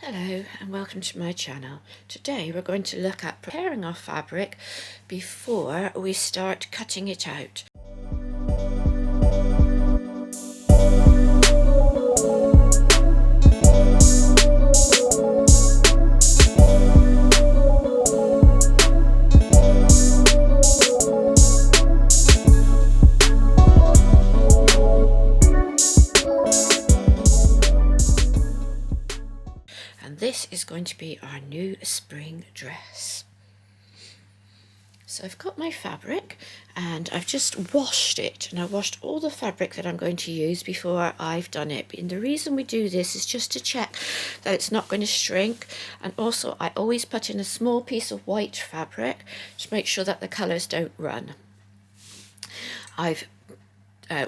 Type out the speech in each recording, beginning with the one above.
Hello and welcome to my channel. Today we're going to look at preparing our fabric before we start cutting it out. And this is going to be our new spring dress. So I've got my fabric and I've just washed it, and I washed all the fabric that I'm going to use before I've done it. And the reason we do this is just to check that it's not going to shrink, and also I always put in a small piece of white fabric to make sure that the colours don't run. I've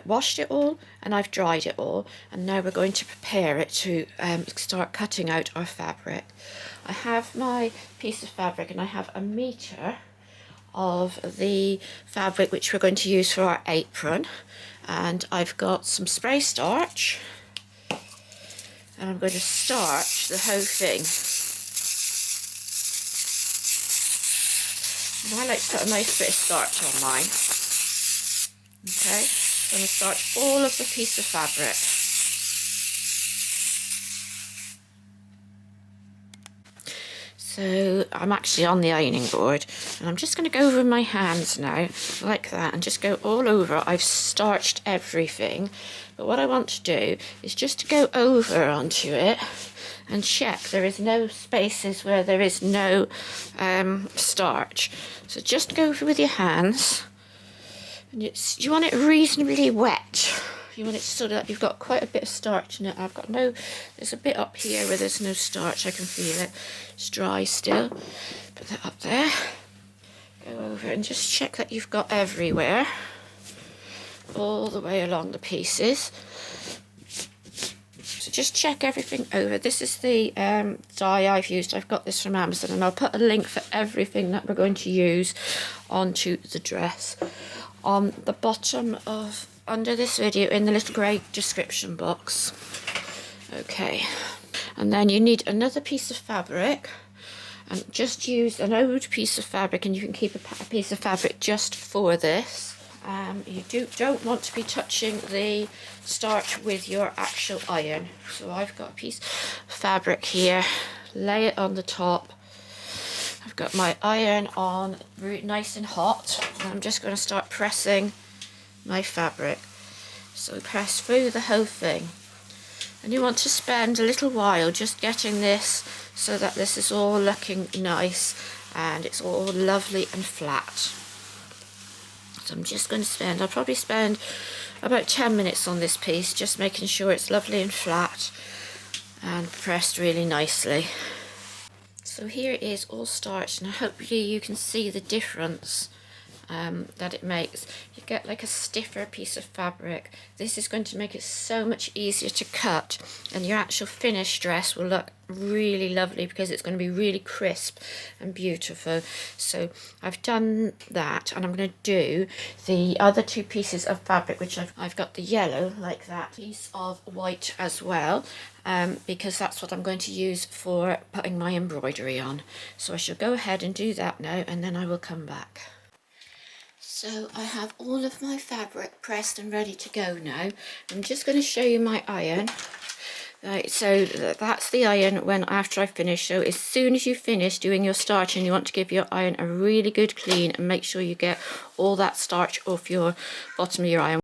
washed it all and I've dried it all, and now we're going to prepare it to start cutting out our fabric. I have my piece of fabric and I have a metre of the fabric which we're going to use for our apron, and I've got some spray starch and I'm going to starch the whole thing. And I like to put a nice bit of starch on mine. Okay, so I'm going to starch all of the piece of fabric. So I'm actually on the ironing board and I'm just going to go over my hands now like that and just go all over. I've starched everything, but what I want to do is just to go over onto it and check there is no spaces where there is no starch. So just go over with your hands. And you want it reasonably wet. You want it so that you've got quite a bit of starch in it. There's a bit up here where there's no starch. I can feel it. It's dry still. Put that up there. Go over and just check that you've got everywhere. All the way along the pieces. So just check everything over. This is the dye I've used. I've got this from Amazon, and I'll put a link for everything that we're going to use onto the dress on the bottom of under this video in the little grey description box. Okay, and then you need another piece of fabric, and just use an old piece of fabric, and you can keep a piece of fabric just for this. You don't want to be touching the starch with your actual iron. So I've got a piece of fabric here, lay it on the top. I've got my iron on nice and hot, and I'm just going to start pressing my fabric. So press through the whole thing, and you want to spend a little while just getting this so that this is all looking nice and it's all lovely and flat. So I'm just going to I'll probably spend about 10 minutes on this piece, just making sure it's lovely and flat and pressed really nicely. So here it is all starched, and hopefully you can see the difference that it makes. You get like a stiffer piece of fabric. This is going to make it so much easier to cut, and your actual finished dress will look really lovely because it's going to be really crisp and beautiful. So I've done that, and I'm going to do the other two pieces of fabric, which I've got the yellow like that, piece of white as well, because that's what I'm going to use for putting my embroidery on. So I shall go ahead and do that now, and then I will come back. So I have all of my fabric pressed and ready to go now. I'm just going to show you my iron. Right, so that's the iron after I finish. So as soon as you finish doing your starching, you want to give your iron a really good clean and make sure you get all that starch off your bottom of your iron.